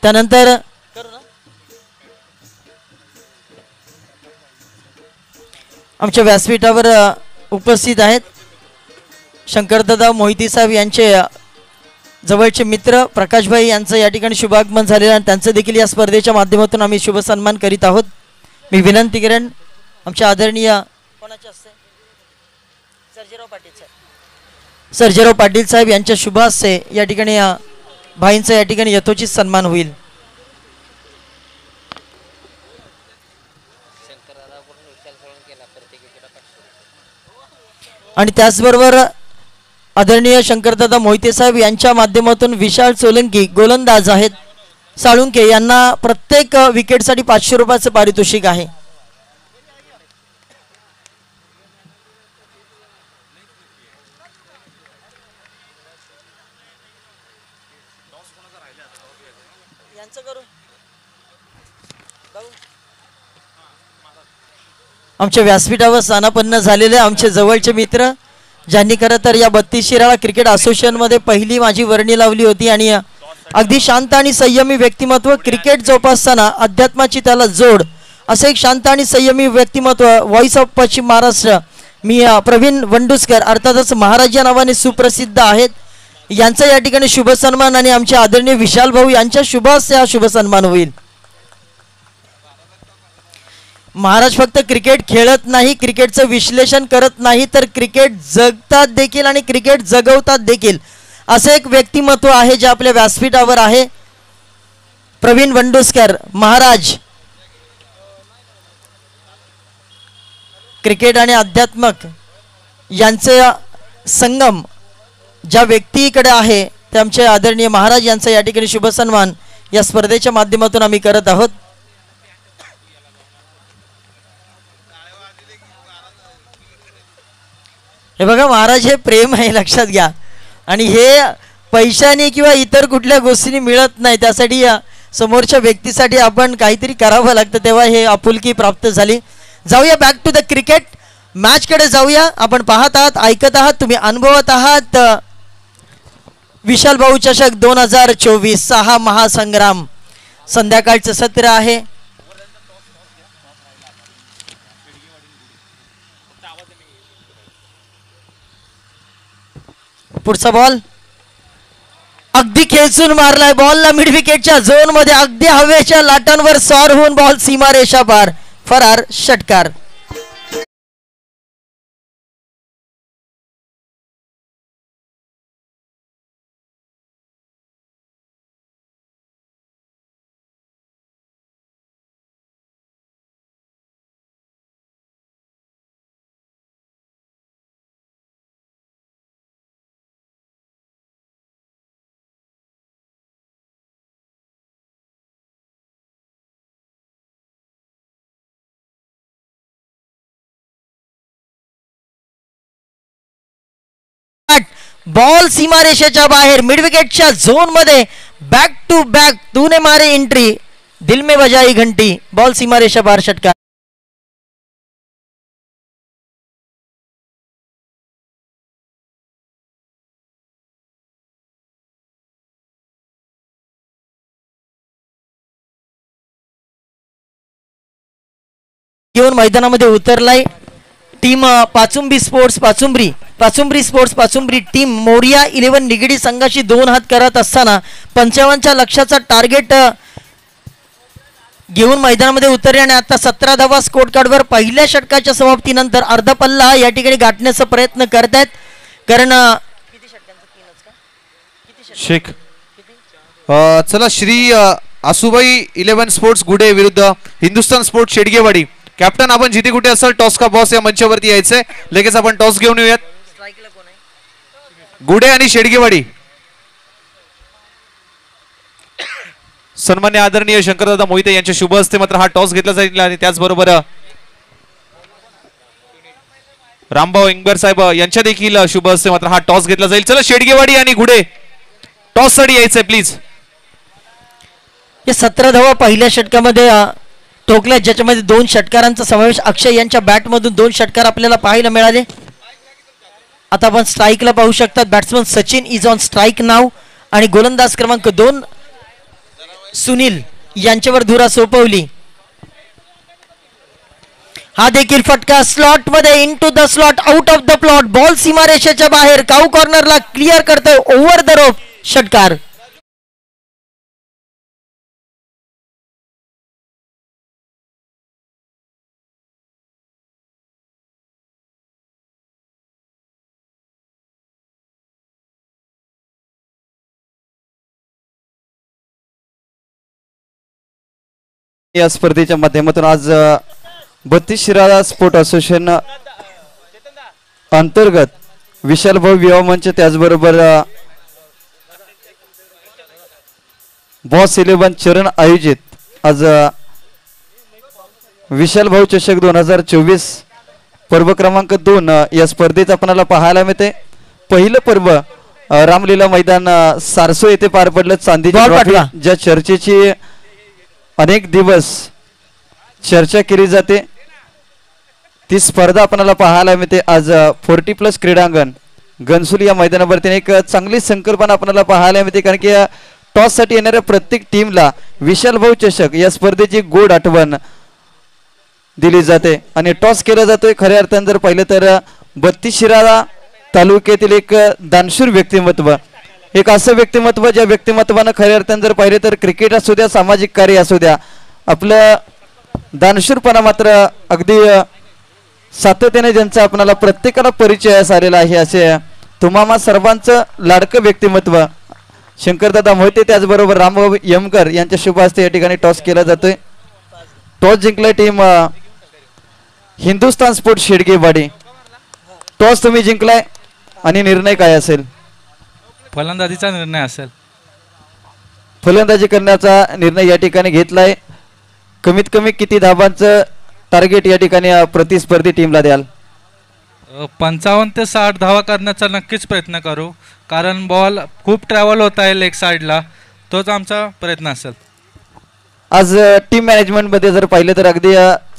त्यानंतर आमच्या व्यासपीठावर उपस्थित आहेत शंकरदादा मोहिते साहेब यांचे जवळचे मित्र प्रकाशभाई यांचं या ठिकाणी शुभागमन झालेलं आणि त्यांचं देखील या स्पर्धेच्या माध्यमातून आम्ही शुभ सन्मान करीत आहोत. मी विनंती करेन आमच्या आदरणीय सर्जेराव पाटील साहेब यांच्या शुभ हस्ते या ठिकाणी भाईंचा या ठिकाणी यथोचित सन्मान होईल. आणि त्याचबरोबर आदरणीय शंकरदादा मोहिते साहेब यांच्या माध्यमातून विशाल सोलंकी गोलंदाज आहेत साळुंके यांना प्रत्येक विकेटसाठी 500 रुपयाचं पारितोषिक आहे. आमच्या व्यासपीठावर स्थानापन्न झालेले आमचे जवळचे मित्र ज्यांनी खरं तर या बत्तीशिराळा क्रिकेट असोसिएशनमध्ये पहिली माझी वर्णी लावली होती आणि अगदी शांत आणि संयमी व्यक्तिमत्व, क्रिकेट जोपासताना अध्यात्माची त्याला जोड, असं एक शांत आणि संयमी व्यक्तिमत्व व्हॉइस ऑफ पश्चिम महाराष्ट्र मी प्रवीण वंडुस्कर अर्थातच महाराज या नावाने सुप्रसिद्ध आहेत यांचा या ठिकाणी शुभ सन्मान आणि आमचे आदरणीय विशाल भाऊ यांच्या शुभ हस्ते हा शुभ सन्मान होईल. महाराज फक्त क्रिकेट खेळत नाही, क्रिकेटचं विश्लेषण करत नाही, तर क्रिकेट जगतात देखील आणि क्रिकेट जगवतात देखील. असं एक व्यक्तिमत्व आहे जे आपल्या व्यासपीठावर आहे. प्रवीण वंडुस्कर महाराज क्रिकेट आणि अध्यात्मक यांचं संगम ज्या व्यक्तीकडे आहे ते आमचे आदरणीय महाराज यांचा या ठिकाणी शुभ सन्मान या स्पर्धेच्या माध्यमातून आम्ही करत आहोत. हे बघा महाराज, हे प्रेम आहे, लक्षात घ्या. आणि हे पैशाने किंवा इतर कुठल्या गोष्टींनी मिळत नाही. त्यासाठी समोरच्या व्यक्तीसाठी आपण काहीतरी करावं लागतं, तेव्हा हे आपुलकी प्राप्त झाली. जाऊया बॅक टू द क्रिकेट मॅचकडे जाऊया. आपण पाहत आहात, ऐकत आहात, तुम्ही अनुभवत आहात विशाल भाऊ चषक 2024 हा महासंग्राम. संध्याकाळचं सत्र आहे. पुढचा बॉल अगदी खेचून मारलाय. बॉलला मिड विकेटच्या झोन मध्ये अगदी हवेच्या लाटांवर सॉर होऊन बॉल सीमारेषा पार. फरार, षटकार. बॉल सीमारेषेच्या बाहेर मिड विकेटच्या झोन मध्ये बॅक टू बॅक तूने मारे एंट्री, दिल में बजाई घंटी. बॉल सीमारेषा बाहेर, षटकार. घेऊन मैदानामध्ये उतरलाय team Pachumbi sports Pachumbari team Morya 11 Nigdi संघाशी 2 हात करत असताना 55च्या लक्षाचा टार्गेट घेऊन मैदानामध्ये उतरले आणि आता 17 धावा स्कोर कार्डवर पहिल्या षटकाच्या समाप्तीनंतर अर्धा पल्ला या ठिकाणी गाठण्याचा प्रयत्न करतायत. कारण शेख चला श्री आसुबाई 11 स्पोर्ट्स गुडे विरुद्ध हिंदुस्थान स्पोर्ट्स शेडगेवाडी. कॅप्टन आपण जिथे कुठे असाल टॉस का बॉस या मंचावरती यायचंय. लगेच आपण टॉस घेऊन येऊयात. गुडे आणि शेडगेवाडी. सन्मान्य आदरणीय शंकरदादा मोहिते यांच्या शुभ हस्ते मात्र हा टॉस घेतला जाईल आणि त्याचबरोबर रामभाऊ इंगबर साहेब यांच्या देखील शुभ हस्ते मात्र हा टॉस घेतला जाईल. चला शेडगेवाडी आणि गुडे टॉस साठी यायचंय प्लीज. हे 17 धावा पहिल्या षटकामध्ये ठोकल्या, ज्याच्यामध्ये 2 षटकारांचा समावेश. अक्षय यांच्या बॅटमधून 2 षटकार आपल्याला पाहायला मिळाले. आता आपण स्ट्राईकला पाहू शकतात. Batsman Sachin is on strike नाव आणि गोलंदाज क्रमांक 2 सुनील यांच्यावर धुरा सोपवली. हा देखील फटका स्लॉट मध्ये, into the slot, out of the plot. Ball सीमारेषेच्या बाहेर, काऊ कॉर्नरला क्लिअर करतोय ओव्हर द रोप, षटकार. या स्पर्धेच्या माध्यमातून आज 32 शिराळा स्पोर्ट असोसिएशन अंतर्गत विशाल भाऊ विवाह मंच, त्याचबरोबर बॉस 11 चरण आयोजित आज विशाल भाऊ चषक 2024 पर्व क्रमांक 2 या स्पर्धेत आपल्याला पाहायला मिळते. पहिलं पर्व रामलीला मैदान सारसो येथे पार पडलं. चांदीची ट्रॉफी, ज्या चर्चेची अनेक दिवस चर्चा केली जाते, ती स्पर्धा आपल्याला पाहायला मिळते. आज 40+ क्रीडांगण घनसोली या मैदानावरती एक चांगली संकल्पना आपल्याला पाहायला मिळते. कारण की टॉस साठी येणाऱ्या प्रत्येक टीमला विशाल भाऊ चषक या स्पर्धेची गोड आठवण दिली जाते आणि टॉस केला जातोय. खऱ्या अर्थाने जर पाहिलं तर 32 शिराळा तालुक्यातील एक दानशूर व्यक्तिमत्व, एक असं व्यक्तिमत्व ज्या व्यक्तिमत्वानं खऱ्या अर्थाने जर पाहिले तर क्रिकेट असू द्या, सामाजिक कार्य असू द्या, आपलं दानशूरपणा मात्र अगदी सातत्याने ज्यांचा आपल्याला प्रत्येकाला परिचयास आलेला आहे, असे तुम्हा सर्वांचं लाडकं व्यक्तिमत्व शंकरदादा मोहिते, त्याचबरोबर रामभाऊ यमकर यांच्या शुभ हस्ते या ठिकाणी टॉस केला जातोय. टॉस जिंकला team Hindustan sports Shedgewadi. Toss तुम्ही जिंकलाय आणि निर्णय काय असेल? फलंदाजीचा निर्णय असेल. फलंदाजी करण्याचा निर्णय या ठिकाणी घेतलाय. कमीत कमी किती धावांचं टार्गेट या ठिकाणी प्रतिस्पर्धी टीमला द्याल? 55 ते 60 धावा करण्याचा नक्कीच प्रयत्न करू, कारण बॉल खूप ट्रॅव्हल होत आहे लेग साईडला, तोच आमचा प्रयत्न असेल. आज टीम मॅनेजमेंटमध्ये जर पाहिलं तर अगदी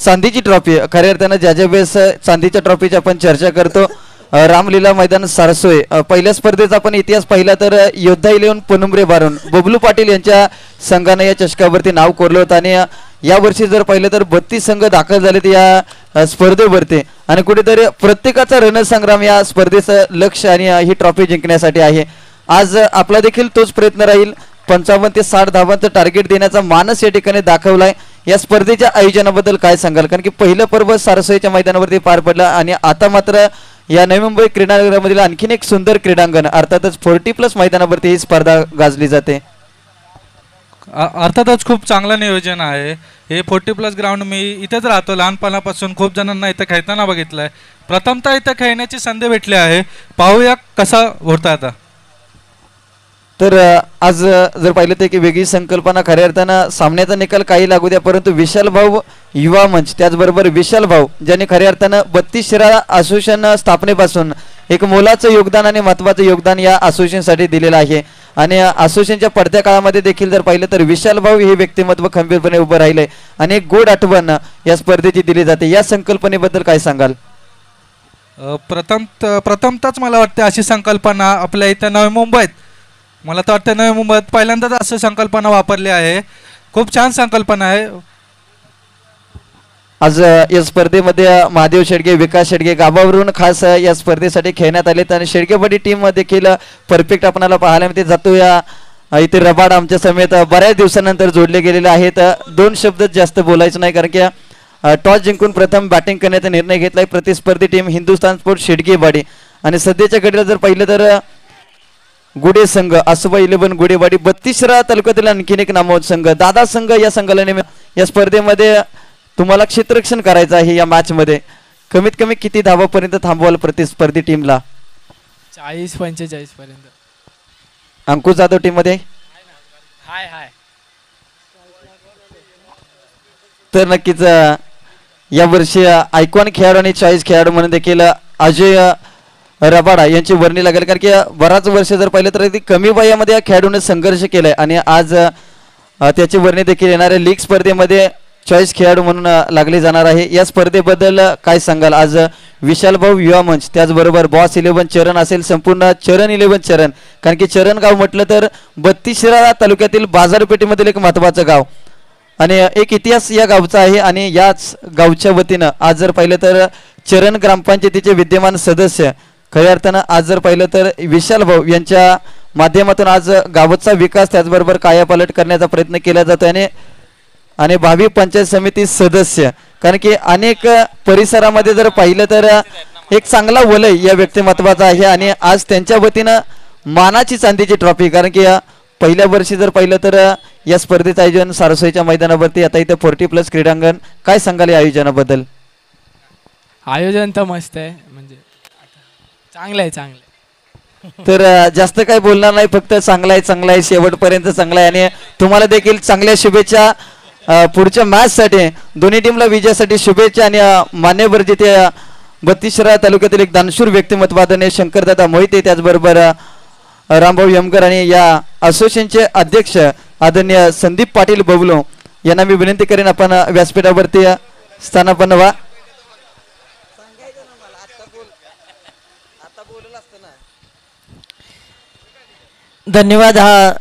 चांदीची ट्रॉफी, खऱ्या अर्थानं ज्या ज्या वेळेस चांदीच्या ट्रॉफीची आपण चर्चा करतो, रामलीला मैदान सारसोय पहिल्या स्पर्धेचा आपण इतिहास पाहिला तर योद्धा 11 पनुमरे बारून बबलू पाटील यांच्या संघाने या चषकावरती नाव कोरलं होतं. आणि यावर्षी जर पाहिलं तर 32 संघ दाखल झालेत या स्पर्धेवरती आणि कुठेतरी प्रत्येकाचा रणसंग्राम या स्पर्धेचं लक्ष आणि ही ट्रॉफी जिंकण्यासाठी आहे. आज आपला देखील तोच प्रयत्न राहील. 55 ते 60 धावांचं टार्गेट देण्याचा मानस या ठिकाणी दाखवलाय. या स्पर्धेच्या आयोजनाबद्दल काय सांगाल? कारण की पहिलं पर्व सारसोईच्या मैदानावरती पार पडलं आणि आता मात्र या नवी मुंबई क्रीडांगणामधील आणखीन एक सुंदर क्रीडांगण अर्थातच 40+ मैदानावरती ही स्पर्धा गाजली जाते. अर्थातच खूप चांगलं नियोजन आहे हे. 40+ ग्राउंड मी इथेच राहतो, लहानपणापासून खूप जणांना इथं खेळताना बघितलंय. प्रथमतः इथं खेळण्याची संधी भेटली आहे, पाहूया कसा होतं आता. तर आज जर पाहिलं तर की वेगळी संकल्पना, खऱ्या अर्थानं सामन्याचा निकाल काही लागू द्या, परंतु विशाल भाऊ युवा मंच त्याचबरोबर विशाल भाऊ ज्यांनी खऱ्या अर्थानं 32 शिराळा असोसिएशन स्थापनेपासून एक मोलाचं योगदान आणि महत्त्वाचं योगदान या असोसिएशनसाठी दिलेलं आहे. आणि असोसिएशनच्या पडत्या काळामध्ये देखील जर पाहिलं तर विशाल भाऊ हे व्यक्तिमत्व खंबीरपणे उभं राहिले आणि एक गोड आठवण या स्पर्धेची दिली जाते. या संकल्पनेबद्दल काय सांगाल? प्रथमतःच मला वाटतं अशी संकल्पना आपल्या इथं नवी मुंबईत, मला तर वाटतं नवी मुंबईत पहिल्यांदाच असं संकल्पना वापरली आहे. खूप छान संकल्पना आहे. आज या स्पर्धेमध्ये महादेव शेडगे, विकास शेडगे गावावरून खास या स्पर्धेसाठी खेळण्यात आलेत आणि शेडगेवाडी टीम देखील परफेक्ट आपल्याला पाहायला मिळते. जातो या इथे रबाड आमच्या समेत बऱ्याच दिवसानंतर जोडले गेलेले आहेत. 2 शब्द जास्त बोलायचं नाही, कारण की टॉस जिंकून प्रथम बॅटिंग करण्याचा निर्णय घेतलाय प्रतिस्पर्धी टीम हिंदुस्थान स्पोर्ट्स शेडगेवाडी. आणि सध्याच्या घडीला जर पाहिलं तर गुडे संघ आसुबाई 11 गुडेवाडी 32 शिराळा तालुक्यातील आणखीन एक नामवंत संघ दादा संघ या संघाला या स्पर्धेमध्ये तुम्हाला क्षेत्ररक्षण करायचं आहे. या मॅच मध्ये कमीत कमी किती धावापर्यंत थांबवाल प्रतिस्पर्धी टीमला? 40-45 पर्यंत. अंकुश जाधव टीम मध्ये हाय हाय. तर नक्कीच या वर्षी आयकॉन खेळाडू आणि चॉईस खेळाडू म्हणून देखील अजय रबाडा यांची वर्णी लागेल, कारण की बराच वर्ष जर पाहिलं तर अगदी कमी वयामध्ये या खेळाडूने संघर्ष केलाय आणि आज त्याची वर्णी देखील येणाऱ्या लीग स्पर्धेमध्ये चॉईस खेळाडू म्हणून लागले जाणार आहे. या स्पर्धेबद्दल काय सांगाल? आज विशाल भाऊ युवा मंच त्याचबरोबर बॉस 11 चरण असेल, संपूर्ण चरण 11 चरण, कारण की चरण गाव म्हटलं तर 32 शिराळा तालुक्यातील बाजारपेठेमधील एक महत्त्वाचं गाव आणि एक इतिहास या गावचा आहे. आणि याच गावच्या वतीनं आज जर पाहिलं तर चरण ग्रामपंचायतीचे विद्यमान सदस्य खऱ्या अर्थानं आज जर पाहिलं तर विशाल भाऊ यांच्या माध्यमातून आज गावाचा विकास त्याचबरोबर कायापालट करण्याचा प्रयत्न केला जातो. आणि भावी पंचायत समिती सदस्य, कारण की अनेक परिसरामध्ये जर पाहिलं तर एक चांगला वलय या व्यक्तिमत्वाचा आहे. आणि आज त्यांच्या वतीनं मानाची चांदीची ट्रॉफी, कारण की पहिल्या वर्षी जर पाहिलं तर या स्पर्धेचं आयोजन सारसोईच्या मैदानावरती, आता इथं 40+ क्रीडांगण. काय सांगाल या आयोजनाबद्दल? आयोजन तर मस्त आहे, म्हणजे चांगलं आहे चांगलं आहे. तर जास्त काही बोलणार नाही, फक्त चांगला आहे शेवटपर्यंत चांगला आहे. आणि तुम्हाला देखील चांगल्या शुभेच्छा पुढच्या मॅच साठी, दोन्ही टीमला विजयासाठी शुभेच्छा. आणि मान्यवर जिथे 32 शिराळा तालुक्यातील एक दानशूर व्यक्तिमत्व आदरणीय शंकरदादा मोहिते, त्याचबरोबर रामभाऊ यमकर आणि या असोसिएशनचे अध्यक्ष आदरणीय संदीप पाटील बबलू यांना मी विनंती करेन आपण व्यासपीठावरती स्थानापन्न व्हा. धन्यवाद. हा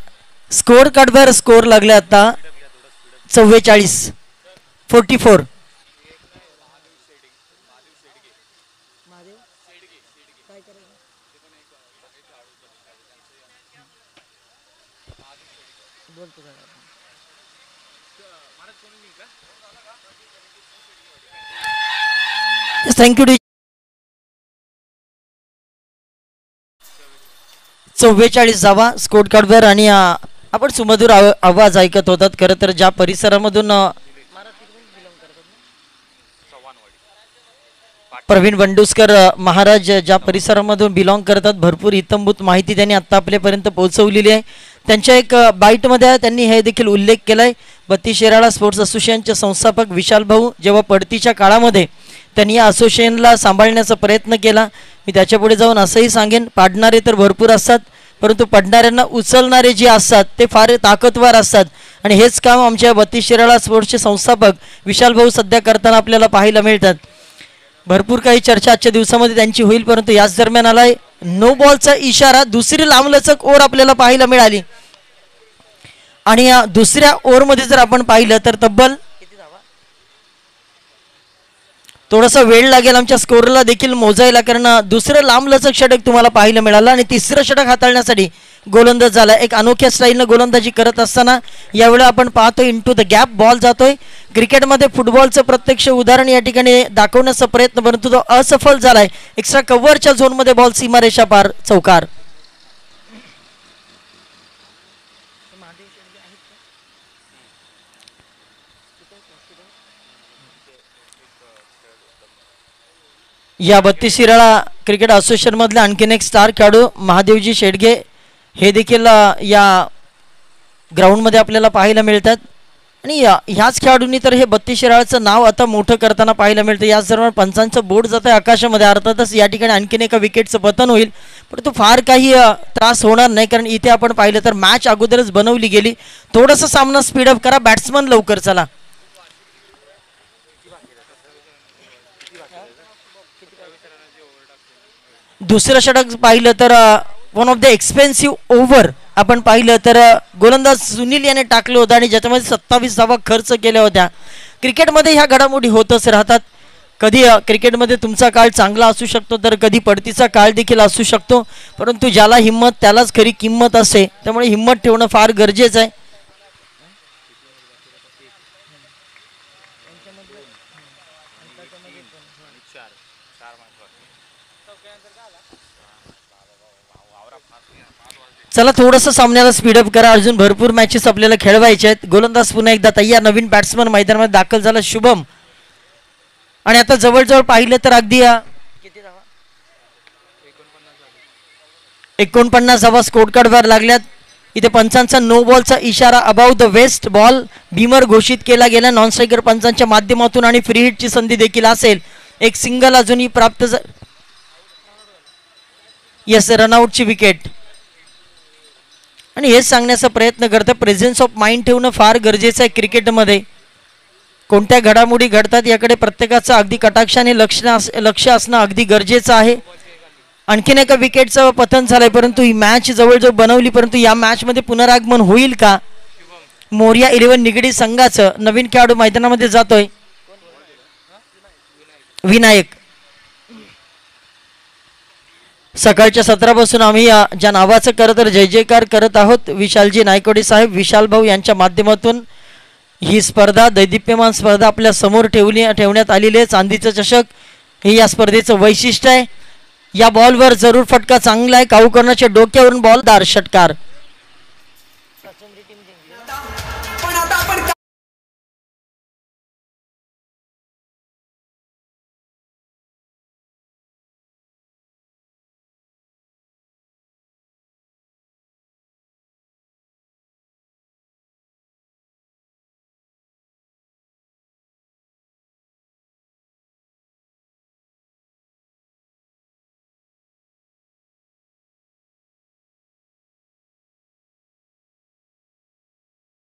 स्कोर कार्डवर स्कोर लागले आता 44. थँक्यू. 44 जावा स्कोर कार्डवर. आणि आपण सुमधुर आवाज ऐकत होतात. खरं तर ज्या परिसरामधून प्रवीण बंडुस्कर महाराज ज्या परिसरामधून बिलॉंग करतात, भरपूर इतंभूत माहिती त्यांनी आत्ता आपल्यापर्यंत पोहोचवलेली आहे. त्यांच्या एक बाईटमध्ये त्यांनी हे देखील उल्लेख केला आहे, बत्तीस शिराळा स्पोर्ट्स असोसिएशनचे संस्थापक विशाल भाऊ जेव्हा पडतीच्या काळामध्ये त्यांनी या असोसिएशनला सांभाळण्याचा प्रयत्न केला. मी त्याच्यापुढे जाऊन असंही सांगेन, पाडणारे तर भरपूर असतात, परंतु पडणाऱ्यांना उचलणारे जे असतात ते फार ताकदवार असतात. आणि हेच काम आमच्या बत्तीस शिराळा स्पोर्ट्सचे संस्थापक विशाल भाऊ सध्या करताना आपल्याला पाहायला मिळतात. भरपूर काही चर्चा आजच्या दिवसामध्ये त्यांची होईल, परंतु याच दरम्यान आलाय नो बॉलचा इशारा. दुसरी लांबलचक ओव्हर आपल्याला पाहायला मिळाली आणि या दुसऱ्या ओव्हरमध्ये जर आपण पाहिलं तर तब्बल थोडासा वेळ लागेल आमच्या स्कोरला देखील मोजायला, कारण दुसरं लांबलचक षटक तुम्हाला पाहायला मिळालं आणि तिसरं षटक हाताळण्यासाठी गोलंदाज झाला. एक अनोख्या स्टाईलनं गोलंदाजी करत असताना यावेळी आपण पाहतोय इंटू द गॅप बॉल जातोय. क्रिकेटमध्ये फुटबॉलचं प्रत्यक्ष उदाहरण या ठिकाणी दाखवण्याचा प्रयत्न, परंतु तो असफल झालाय. एक्स्ट्रा कव्हरच्या झोनमध्ये बॉल सीमारेषा पार, चौकार. या बत्तीस शिराळा क्रिकेट असोसिएशन मधले आणखीन एक स्टार खेळाडू महादेवजी शेडगे हे देखील या ग्राउंडमध्ये आपल्याला पाहायला मिळतात. आणि ह्याच खेळाडूंनी तर हे बत्तीस शिराळाचं नाव आता मोठं करताना पाहायला मिळतं. याच दरम्यान पंचांचं बोर्ड जात आहे आकाशामध्ये. अर्थातच या ठिकाणी आणखीन एका विकेटचं पतन होईल, परंतु फार काही त्रास होणार नाही, कारण इथे आपण पाहिलं तर मॅच अगोदरच बनवली गेली. थोडंसं सामना स्पीडअप करा, बॅट्समन लवकर चला. दुसरं षटक पाहिलं तर one of the expensive over आपण पाहिलं तर गोलंदाज सुनील याने टाकलं होतं आणि ज्याच्यामध्ये 27 धावा खर्च केल्या होत्या. क्रिकेटमध्ये ह्या घडामोडी होतच राहतात. कधी क्रिकेटमध्ये तुमचा काळ चांगला असू शकतो तर कधी पडतीचा काळ देखील असू शकतो, परंतु ज्याला हिंमत त्यालाच खरी किंमत असते. त्यामुळे हिंमत ठेवणं फार गरजेचं आहे. चला थोडंसं सामन्याला स्पीडअप करा, अजून भरपूर मॅचेस आपल्याला खेळवायचे आहेत. गोलंदाज पुन्हा एकदा तयार, नवीन बॅट्समन मैदानामध्ये दाखल झाला शुभम. आणि आता जवळजवळ पाहिलं तर अगदी 49 धावा स्कोर कार्डवर लागल्यात. इथे पंचांचा नो बॉलचा इशारा above the waist ball beamer घोषित केला गेला नॉन स्ट्रायकर पंचांच्या माध्यमातून आणि फ्री हिटची संधी देखील असेल. एक सिंगल अजूनही प्राप्त यस रनआउटची विकेट. आणि हेच सांगण्याचा प्रयत्न करतं, प्रेझेन्स ऑफ माइंड ठेवणं फार गरजेचं आहे. क्रिकेटमध्ये कोणत्या घडामोडी घडतात याकडे प्रत्येकाचं अगदी कटाक्षाने लक्ष असणं अगदी गरजेचं आहे. आणखीन एका विकेटचं पतन झालंय, परंतु ही मॅच जवळजवळ बनवली, परंतु या मॅचमध्ये पुनरागमन होईल का? मोरिया 11 निगडी संघाचं नवीन खेळाडू मैदानामध्ये जातोय विनायक. सकाळच्या सत्रापासून आम्ही ज्या नावाचं करत जय जयकार करत आहोत विशालजी नायकोडे साहेब, विशाल भाऊ यांच्या माध्यमातून ही स्पर्धा दैदिप्यमान स्पर्धा आपल्या समोर ठेवण्यात आलेली आहे. चांदीचं चषक हे या स्पर्धेचं वैशिष्ट्य आहे. या बॉलवर जरूर फटका चांगला आहे. काऊकर्णाच्या डोक्यावरून बॉल दार षटकार. पण आता आपण